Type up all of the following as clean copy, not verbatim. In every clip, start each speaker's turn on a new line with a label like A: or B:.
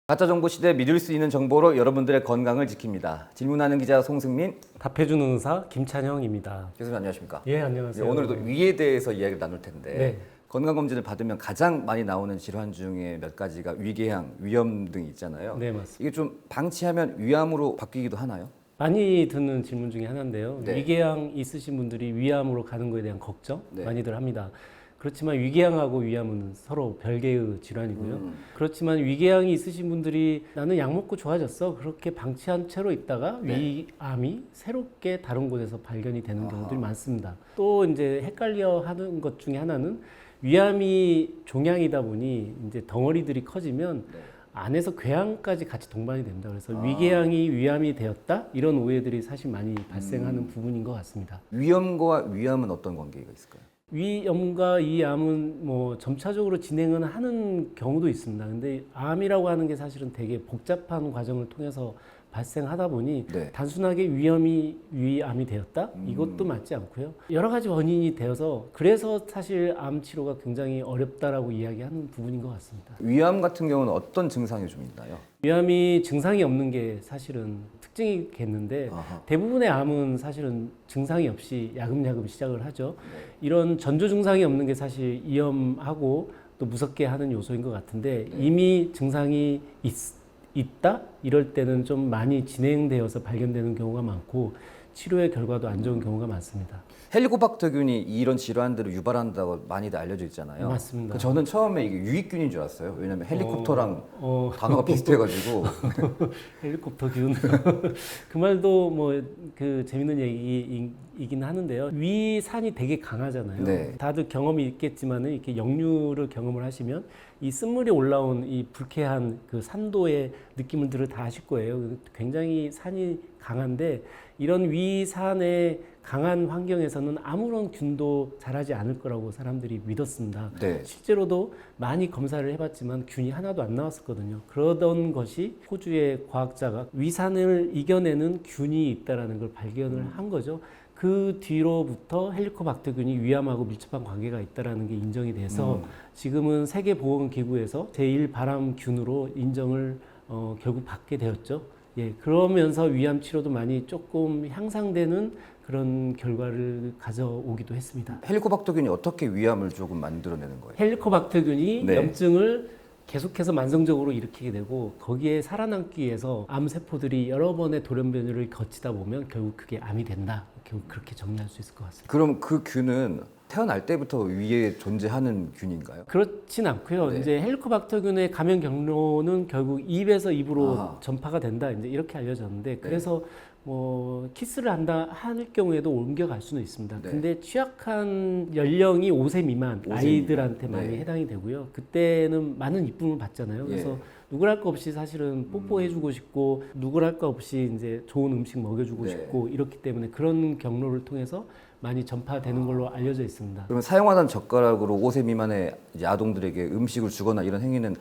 A: 가짜정보 시대 믿을 수 있는 정보로 여러분들의 건강을 지킵니다. 질문하는 기자 송승민,
B: 답해주는 의사 김찬형입니다.
A: 교수님 안녕하십니까?
B: 예, 안녕하세요.
A: 네, 오늘도 위에 대해서 이야기를 나눌 텐데
B: 네.
A: 건강검진을 받으면 가장 많이 나오는 질환 중에 몇 가지가 위궤양, 위염 등이 있잖아요.
B: 네, 맞습니다.
A: 이게 좀 방치하면 위암으로 바뀌기도 하나요?
B: 많이 듣는 질문 중에 하나인데요.
A: 네.
B: 위궤양 있으신 분들이 위암으로 가는 거에 대한 걱정
A: 네.
B: 많이들 합니다. 그렇지만 위궤양하고 위암은 서로 별개의 질환이고요. 그렇지만 위궤양이 있으신 분들이 나는 약 먹고 좋아졌어. 그렇게 방치한 채로 있다가
A: 네.
B: 위암이 새롭게 다른 곳에서 발견이 되는 경우들이 많습니다. 또 이제 헷갈려 하는 것 중에 하나는 위암이 종양이다 보니 이제 덩어리들이 커지면 안에서 궤양까지 같이 동반이 됩니다. 그래서 위궤양이 위암이 되었다 이런 오해들이 사실 많이 발생하는 부분인 것 같습니다.
A: 위염과 위암은 어떤 관계가 있을까요?
B: 위염과 이 암은 뭐 점차적으로 진행은 하는 경우도 있습니다. 근데 암이라고 하는 게 사실은 되게 복잡한 과정을 통해서 발생하다 보니
A: 네.
B: 단순하게 위염이 위암이 되었다? 이것도 맞지 않고요. 여러 가지 원인이 되어서 그래서 사실 암 치료가 굉장히 어렵다라고 이야기하는 부분인 것 같습니다.
A: 위암 같은 경우는 어떤 증상이 좀 있나요?
B: 위암이 증상이 없는 게 사실은 특징이겠는데
A: 아하.
B: 대부분의 암은 사실은 증상이 없이 야금야금 시작을 하죠. 이런 전조 증상이 없는 게 사실 위험하고 또 무섭게 하는 요소인 것 같은데 이미 증상이 있다? 이럴 때는 좀 많이 진행되어서 발견되는 경우가 많고 치료의 결과도 안 좋은 경우가 많습니다.
A: 헬리코박터균이 이런 질환들을 유발한다고 많이들 알려져 있잖아요.
B: 맞습니다.
A: 저는 처음에 이게 유익균인 줄 알았어요. 왜냐면 헬리콥터랑 단어가 비슷해가지고.
B: 헬리콥터균. 그 말도 뭐 그 재밌는 얘기이긴 하는데요. 위산이 되게 강하잖아요.
A: 네.
B: 다들 경험이 있겠지만은 이렇게 역류를 경험을 하시면 이 쓴물이 올라온 이 불쾌한 그 산도의 느낌들을 다 아실 거예요. 굉장히 산이 강한데 이런 위산의 강한 환경에서는 아무런 균도 자라지 않을 거라고 사람들이 믿었습니다.
A: 네.
B: 실제로도 많이 검사를 해봤지만 균이 하나도 안 나왔었거든요. 그러던 것이 호주의 과학자가 위산을 이겨내는 균이 있다는 걸 발견을 한 거죠. 그 뒤로부터 헬리코박터균이 위암하고 밀접한 관계가 있다는 게 인정이 돼서 지금은 세계보건기구에서 제1발암균으로 인정을 결국 받게 되었죠. 예, 그러면서 위암 치료도 많이 조금 향상되는 그런 결과를 가져오기도 했습니다.
A: 헬리코박터균이 어떻게 위암을 조금 만들어내는 거예요?
B: 헬리코박터균이
A: 네.
B: 염증을 계속해서 만성적으로 일으키게 되고 거기에 살아남기 위해서 암세포들이 여러 번의 돌연변이를 거치다 보면 결국 그게 암이 된다. 결국 그렇게 정리할 수 있을 것 같습니다.
A: 그럼 그 균은 태어날 때부터 위에 존재하는 균인가요?
B: 그렇진 않고요.
A: 네.
B: 이제 헬리코박터균의 감염 경로는 결국 입에서 입으로
A: 아하.
B: 전파가 된다. 이제 이렇게 알려졌는데 그래서 뭐 키스를 한다 할 경우에도 옮겨갈 수는 있습니다.
A: 네.
B: 근데 취약한 연령이 5세 미만
A: 5세
B: 아이들한테
A: 미만.
B: 많이
A: 네.
B: 해당이 되고요. 그때는 많은 이쁨을 받잖아요. 그래서
A: 예.
B: 누구랄 거 없이 사실은 뽀뽀해주고 싶고 누구랄 거 없이 이제 좋은 음식 먹여주고
A: 네.
B: 싶고 이렇기 때문에 그런 경로를 통해서 많이 전파되는 걸로 알려져 있습니다.
A: 그러면 사용하던 젓가락으로 5세 미만의 이제 아동들에게 음식을 주거나 이런 행위는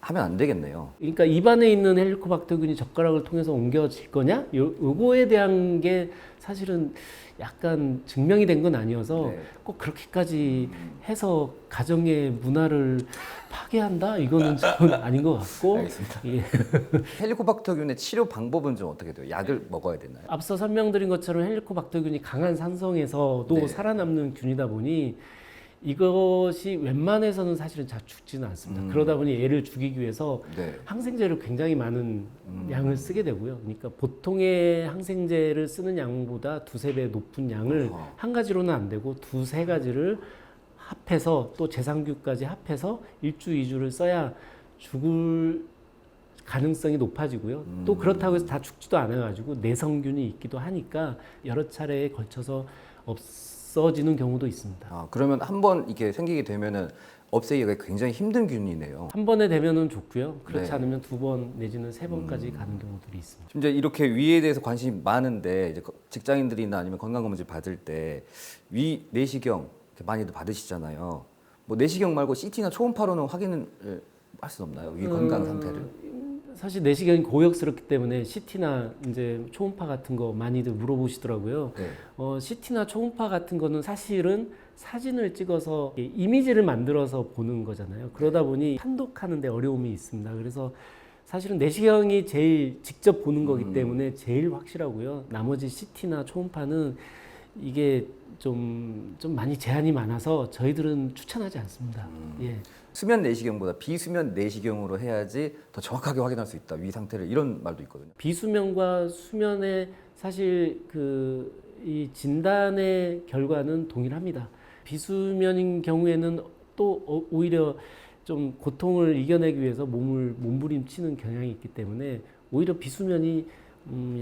A: 하면 안 되겠네요.
B: 그러니까 입안에 있는 헬리코박터균이 젓가락을 통해서 옮겨질 거냐? 요거에 대한 게 사실은 약간 증명이 된 건 아니어서
A: 네.
B: 꼭 그렇게까지 해서 가정의 문화를 파괴한다? 이거는 좀 아닌 것 같고.
A: 알겠습니다.
B: 예.
A: 헬리코박터균의 치료 방법은 좀 어떻게 돼요? 약을 먹어야 되나요?
B: 앞서 설명드린 것처럼 헬리코박터균이 강한 산성에서도
A: 네.
B: 살아남는 균이다 보니 이것이 웬만해서는 사실은 잘 죽지는 않습니다. 그러다 보니 얘를 죽이기 위해서
A: 네.
B: 항생제를 굉장히 많은 양을 쓰게 되고요. 그러니까 보통의 항생제를 쓰는 양보다 두세 배 높은 양을
A: 어허.
B: 한 가지로는 안 되고 두세 가지를 합해서 또 제상균까지 합해서 1주, 2주를 써야 죽을 가능성이 높아지고요. 또 그렇다고 해서 다 죽지도 않아가지고 내성균이 있기도 하니까 여러 차례에 걸쳐서 없어지는 경우도 있습니다.
A: 아, 그러면 한 번 이게 생기게 되면은 없애기가 굉장히 힘든 균이네요.
B: 한 번에 되면은 좋고요. 그렇지
A: 네.
B: 않으면 두 번 내지는 세 번까지 가는 경우들이 있습니다.
A: 지금 이제 이렇게 위에 대해서 관심이 많은데 이제 직장인들이나 아니면 건강검진 받을 때 위 내시경 이렇게 많이들 받으시잖아요. 뭐 내시경 말고 CT나 초음파로는 확인을 할 수 없나요? 위 건강 상태를?
B: 사실 내시경이 고역스럽기 때문에 CT나 이제 초음파 같은 거 많이들 물어보시더라고요.
A: 네.
B: CT나 초음파 같은 거는 사실은 사진을 찍어서 이미지를 만들어서 보는 거잖아요. 그러다 보니 판독하는 데 어려움이 있습니다. 그래서 사실은 내시경이 제일 직접 보는 거기 때문에 제일 확실하고요. 나머지 CT나 초음파는 이게 좀 많이 제한이 많아서 저희들은 추천하지 않습니다. 예.
A: 수면 내시경보다 비수면 내시경으로 해야지 더 정확하게 확인할 수 있다. 위 상태를 이런 말도 있거든요.
B: 비수면과 수면의 사실 이 진단의 결과는 동일합니다. 비수면인 경우에는 또 오히려 좀 고통을 이겨내기 위해서 몸부림치는 경향이 있기 때문에 오히려 비수면이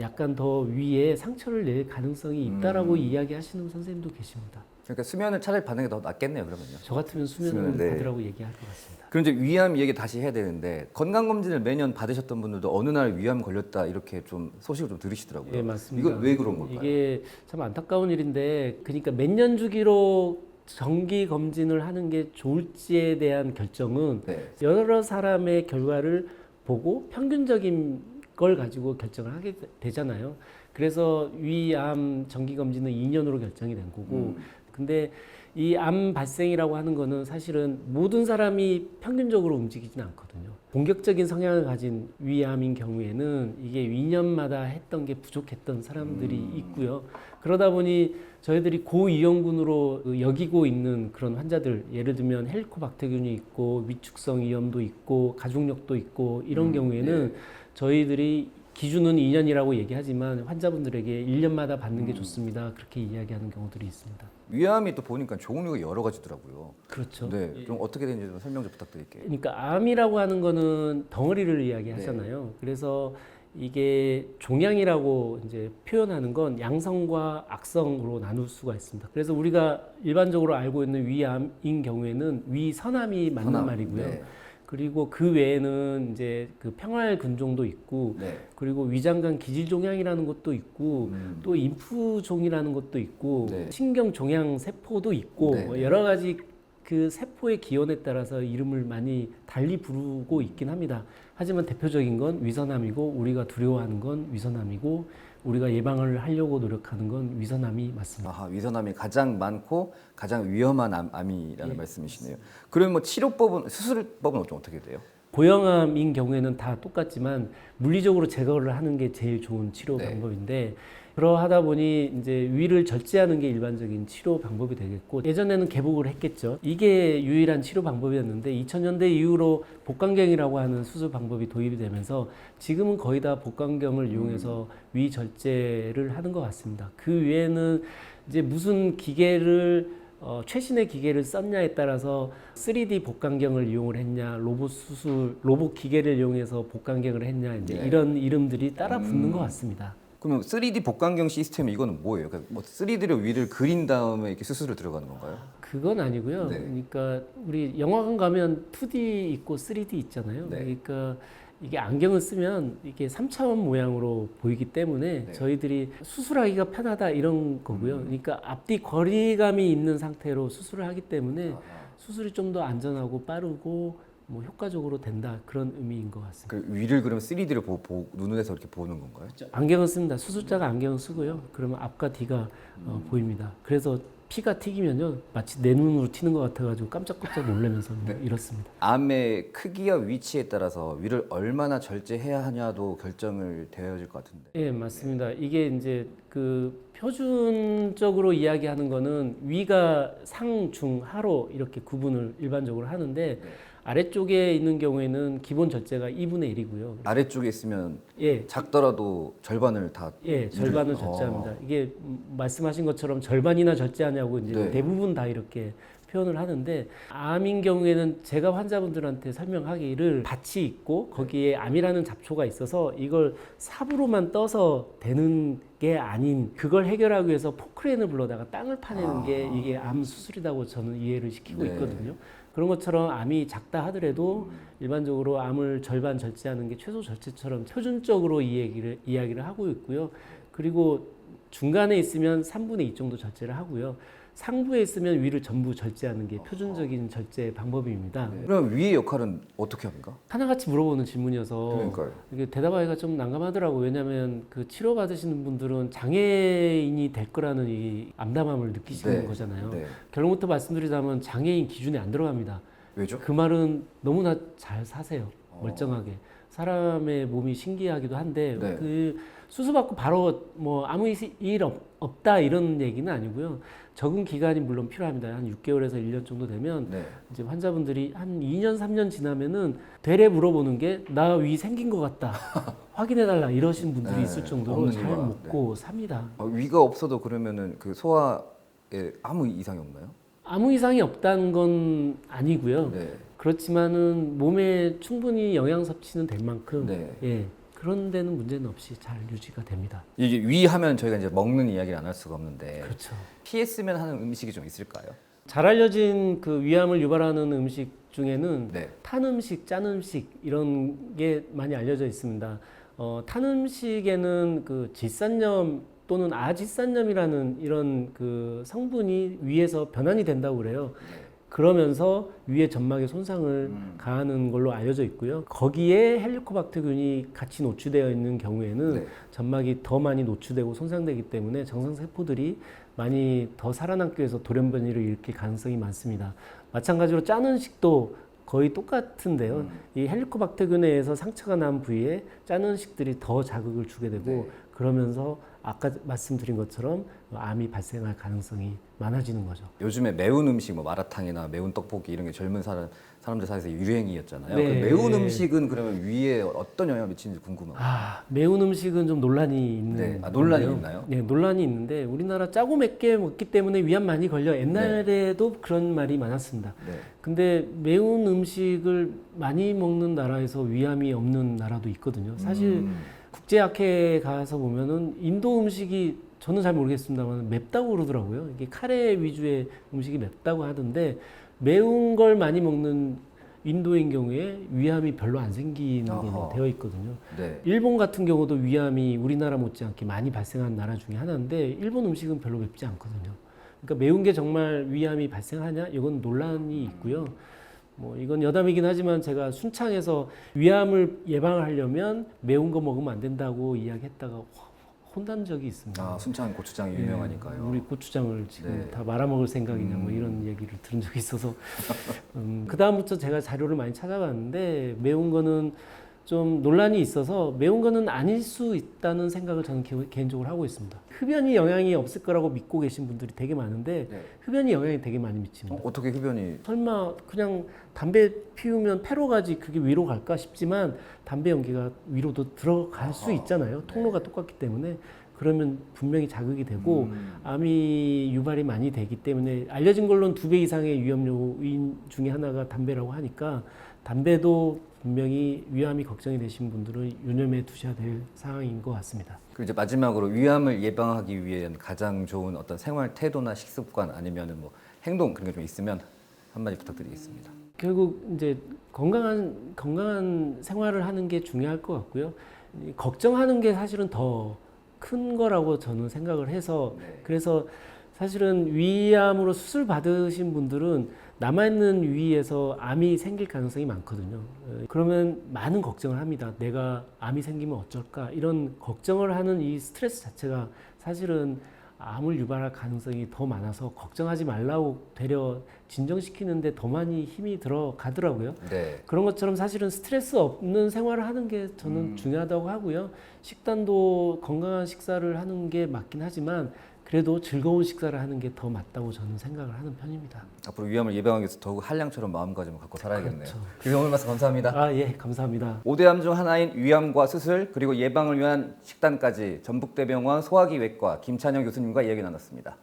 B: 약간 더 위에 상처를 낼 가능성이 있다라고 이야기하시는 선생님도 계십니다.
A: 그러니까 수면을 차라리 받는 게 더 낫겠네요. 그러면요.
B: 저 같으면 수면을
A: 수면, 네.
B: 받으라고 얘기할 것 같습니다.
A: 그럼 이제 위암 얘기 다시 해야 되는데 건강검진을 매년 받으셨던 분들도 어느 날 위암 걸렸다 이렇게 좀 소식을 좀 들으시더라고요.
B: 네, 맞습니다.
A: 이건 왜 그런 걸까요?
B: 이게 참 안타까운 일인데, 그러니까 몇 년 주기로 정기 검진을 하는 게 좋을지에 대한 결정은
A: 네.
B: 여러 사람의 결과를 보고 평균적인 걸 가지고 결정을 하게 되잖아요. 그래서 위암 정기 검진은 2년으로 결정이 된 거고, 근데 이 암 발생이라고 하는 거는 사실은 모든 사람이 평균적으로 움직이진 않거든요. 본격적인 성향을 가진 위암인 경우에는 이게 2년마다 했던 게 부족했던 사람들이 있고요. 그러다 보니 저희들이 고위험군으로 여기고 있는 그런 환자들, 예를 들면 헬리코박터균이 있고 위축성 위염도 있고 가족력도 있고 이런 경우에는 저희들이 기준은 2년이라고 얘기하지만 환자분들에게 1년마다 받는 게 좋습니다. 그렇게 이야기하는 경우들이 있습니다.
A: 위암이 또 보니까 종류가 여러 가지더라고요.
B: 그렇죠.
A: 네, 좀 어떻게 되는지 좀 설명 좀 부탁드릴게요.
B: 그러니까 암이라고 하는 거는 덩어리를 이야기하잖아요. 그래서 이게 종양이라고 이제 표현하는 건 양성과 악성으로 나눌 수가 있습니다. 그래서 우리가 일반적으로 알고 있는 위암인 경우에는 위선암이 맞는
A: 선암,
B: 말이고요.
A: 네.
B: 그리고 그 외에는 이제 그 평활근종도 있고,
A: 네.
B: 그리고 위장관 기질종양이라는 것도 있고, 또 인프종이라는 것도 있고,
A: 네.
B: 신경종양 세포도 있고,
A: 네.
B: 뭐 여러 가지 그 세포의 기원에 따라서 이름을 많이 달리 부르고 있긴 합니다. 하지만 대표적인 건 위선암이고, 우리가 두려워하는 건 위선암이고, 우리가 예방을 하려고 노력하는 건 위선암이 맞습니다.
A: 아하, 위선암이 가장 많고 가장 위험한 암이라는 말씀이시네요. 그러면 뭐 치료법은 수술법은 좀 어떻게 돼요?
B: 고형암인 경우에는 다 똑같지만 물리적으로 제거를 하는 게 제일 좋은 치료
A: 네.
B: 방법인데, 그러하다 보니 이제 위를 절제하는 게 일반적인 치료 방법이 되겠고, 예전에는 개복을 했겠죠. 이게 유일한 치료 방법이었는데 2000년대 이후로 복강경이라고 하는 수술 방법이 도입이 되면서 지금은 거의 다 복강경을 이용해서 위 절제를 하는 것 같습니다. 그 외에는 이제 무슨 기계를 최신의 기계를 썼냐에 따라서 3D 복강경을 이용을 했냐, 로봇 기계를 이용해서 복강경을 했냐, 이제
A: 네.
B: 이런 이름들이 따라 붙는 것 같습니다.
A: 그러면 3D 복강경 시스템 이거는 뭐예요? 그러니까 뭐 3D로 위를 그린 다음에 이렇게 수술을 들어가는 건가요?
B: 그건 아니고요.
A: 네.
B: 그러니까 우리 영화관 가면 2D 있고 3D 있잖아요.
A: 네.
B: 그러니까 이게 안경을 쓰면 이게 3차원 모양으로 보이기 때문에
A: 네.
B: 저희들이 수술하기가 편하다 이런 거고요. 그러니까 앞뒤 거리감이 있는 상태로 수술을 하기 때문에 수술이 좀 더 안전하고 빠르고 뭐 효과적으로 된다, 그런 의미인 것 같습니다.
A: 그 위를 그러면 3D로 눈에서 이렇게 보는 건가요?
B: 안경을 씁니다. 수술자가 안경을 쓰고요. 그러면 앞과 뒤가 보입니다. 그래서 피가 튀기면요, 마치 내 눈으로 튀는 것 같아가지고 깜짝깜짝 놀라면서 뭐 이렇습니다.
A: 암의 크기와 위치에 따라서 위를 얼마나 절제해야 하냐도 결정을 되어질 것 같은데.
B: 예, 맞습니다. 이게 이제 그 표준적으로 이야기하는 거는 위가 상, 중, 하로 이렇게 구분을 일반적으로 하는데, 아래쪽에 있는 경우에는 기본 절제가 2분의 1이고요.
A: 아래쪽에 있으면
B: 예,
A: 작더라도 절반을 다.
B: 예, 절반을 절제합니다. 이게 말씀하신 것처럼 절반이나 절제하냐고 이제
A: 네.
B: 대부분 다 이렇게 표현을 하는데, 암인 경우에는 제가 환자분들한테 설명하기를 밭이 있고 거기에 암이라는 잡초가 있어서 이걸 삽으로만 떠서 되는 게 아닌, 그걸 해결하기 위해서 포크레인을 불러다가 땅을 파내는 게 이게 암 수술이라고 저는 이해를 시키고
A: 네.
B: 있거든요. 그런 것처럼 암이 작다 하더라도 일반적으로 암을 절반 절제하는 게 최소 절제처럼 표준적으로 이야기를 하고 있고요. 그리고 중간에 있으면 3분의 2 정도 절제를 하고요. 상부에 있으면 위를 전부 절제하는 게 표준적인 절제 방법입니다.
A: 그럼 위의 역할은 어떻게 합니까?
B: 하나같이 물어보는 질문이어서
A: 그러니까요.
B: 이게 대답하기가 좀 난감하더라고요. 왜냐하면 그 치료 받으시는 분들은 장애인이 될 거라는 이 암담함을 느끼시는
A: 네.
B: 거잖아요.
A: 네.
B: 결론부터 말씀드리자면 장애인 기준에 안 들어갑니다.
A: 왜죠?
B: 그 말은 너무나 잘 사세요. 멀쩡하게. 사람의 몸이 신기하기도 한데
A: 네.
B: 그 수술받고 바로 뭐 아무 일 없다 이런 얘기는 아니고요. 적응 기간이 물론 필요합니다. 한 6개월에서 1년 정도 되면
A: 네.
B: 이제 환자분들이 한 2년, 3년 지나면은 되레 물어보는 게 나 위 생긴 것 같다. 확인해달라 이러신 분들이
A: 네,
B: 있을 정도로
A: 없는
B: 잘
A: 이유가,
B: 먹고 삽니다.
A: 위가 없어도 그러면은 그 소화에 아무 이상이 없나요?
B: 아무 이상이 없다는 건 아니고요.
A: 네.
B: 그렇지만은 몸에 충분히 영양 섭취는 될 만큼
A: 네.
B: 예, 그런 데는 문제는 없이 잘 유지가 됩니다.
A: 이게 위 하면 저희가 이제 먹는 이야기를 안 할 수가 없는데
B: 그렇죠.
A: 피했으면 하는 음식이 좀 있을까요?
B: 잘 알려진 그 위암을 유발하는 음식 중에는
A: 네.
B: 탄 음식, 짠 음식 이런 게 많이 알려져 있습니다. 탄 음식에는 그 질산염 또는 아질산염이라는 이런 그 성분이 위에서 변환이 된다고 그래요. 그러면서 위의 점막에 손상을 가하는 걸로 알려져 있고요. 거기에 헬리코박터균이 같이 노출되어 있는 경우에는
A: 네.
B: 점막이 더 많이 노출되고 손상되기 때문에 정상 세포들이 많이 더 살아남기 위해서 돌연변이를 일으킬 가능성이 많습니다. 마찬가지로 짠 음식도 거의 똑같은데요. 이 헬리코박터균에 의해서 상처가 난 부위에 짠 음식들이 더 자극을 주게 되고
A: 네.
B: 그러면서 아까 말씀드린 것처럼 암이 발생할 가능성이 많아지는 거죠.
A: 요즘에 매운 음식, 뭐 마라탕이나 매운 떡볶이 이런 게 젊은 사람들 사이에서 유행이었잖아요.
B: 네.
A: 그 매운 음식은 그러면 위에 어떤 영향을 미치는지 궁금합니다.
B: 매운 음식은 좀 논란이 있는.
A: 네. 논란이
B: 건데요.
A: 있나요?
B: 네, 논란이 있는데 우리나라 짜고 맵게 먹기 때문에 위암 많이 걸려. 옛날에도 그런 말이 많았습니다.
A: 네.
B: 근데 매운 음식을 많이 먹는 나라에서 위암이 없는 나라도 있거든요. 사실 국제학회에 가서 보면은 인도 음식이 저는 잘 모르겠습니다만 맵다고 그러더라고요. 이게 카레 위주의 음식이 맵다고 하던데 매운 걸 많이 먹는 인도인 경우에 위암이 별로 안 생기는 걸로
A: 아하.
B: 되어 있거든요.
A: 네.
B: 일본 같은 경우도 위암이 우리나라 못지않게 많이 발생한 나라 중에 하나인데 일본 음식은 별로 맵지 않거든요. 그러니까 매운 게 정말 위암이 발생하냐? 이건 논란이 있고요. 뭐 이건 여담이긴 하지만 제가 순창에서 위암을 예방하려면 매운 거 먹으면 안 된다고 이야기했다가 혼난 적이 있습니다.
A: 순창 고추장이
B: 예,
A: 유명하니까요.
B: 우리 고추장을 지금
A: 네.
B: 다 말아먹을 생각이냐 뭐 이런 얘기를 들은 적이 있어서 그 다음부터 제가 자료를 많이 찾아봤는데 매운 거는 좀 논란이 있어서 매운 거는 아닐 수 있다는 생각을 저는 개인적으로 하고 있습니다. 흡연이 영향이 없을 거라고 믿고 계신 분들이 되게 많은데
A: 네.
B: 흡연이 영향이 되게 많이 미칩니다.
A: 어떻게 흡연이
B: 설마 그냥 담배 피우면 폐로 가지 그게 위로 갈까 싶지만 담배 연기가 위로도 들어갈 수 있잖아요. 통로가 똑같기 때문에 그러면 분명히 자극이 되고 암이 유발이 많이 되기 때문에 알려진 걸로는 2배 이상의 위험 요인 중에 하나가 담배라고 하니까 담배도 분명히 위암이 걱정이 되신 분들은 유념해 두셔야 될 상황인 것 같습니다.
A: 그리고 이제 마지막으로 위암을 예방하기 위한 가장 좋은 어떤 생활 태도나 식습관 아니면은 뭐 행동 그런 게 좀 있으면 한마디 부탁드리겠습니다.
B: 결국 이제 건강한 생활을 하는 게 중요할 것 같고요. 걱정하는 게 사실은 더 큰 거라고 저는 생각을 해서 그래서 사실은 위암으로 수술 받으신 분들은 남아있는 위에서 암이 생길 가능성이 많거든요. 그러면 많은 걱정을 합니다. 내가 암이 생기면 어쩔까? 이런 걱정을 하는 이 스트레스 자체가 사실은 암을 유발할 가능성이 더 많아서 걱정하지 말라고 되려 진정시키는데 더 많이 힘이 들어가더라고요.
A: 네.
B: 그런 것처럼 사실은 스트레스 없는 생활을 하는 게 저는 중요하다고 하고요. 식단도 건강한 식사를 하는 게 맞긴 하지만 그래도 즐거운 식사를 하는 게 더 맞다고 저는 생각을 하는 편입니다.
A: 앞으로 위암을 예방하기 위해서 더욱 한량처럼 마음가짐을 갖고 살아야겠네요.
B: 그렇죠.
A: 그래서 오늘 말씀 감사합니다.
B: 예, 감사합니다.
A: 5대암 중 하나인 위암과 수술 그리고 예방을 위한 식단까지 전북대병원 소화기외과 김찬영 교수님과 이야기 나눴습니다.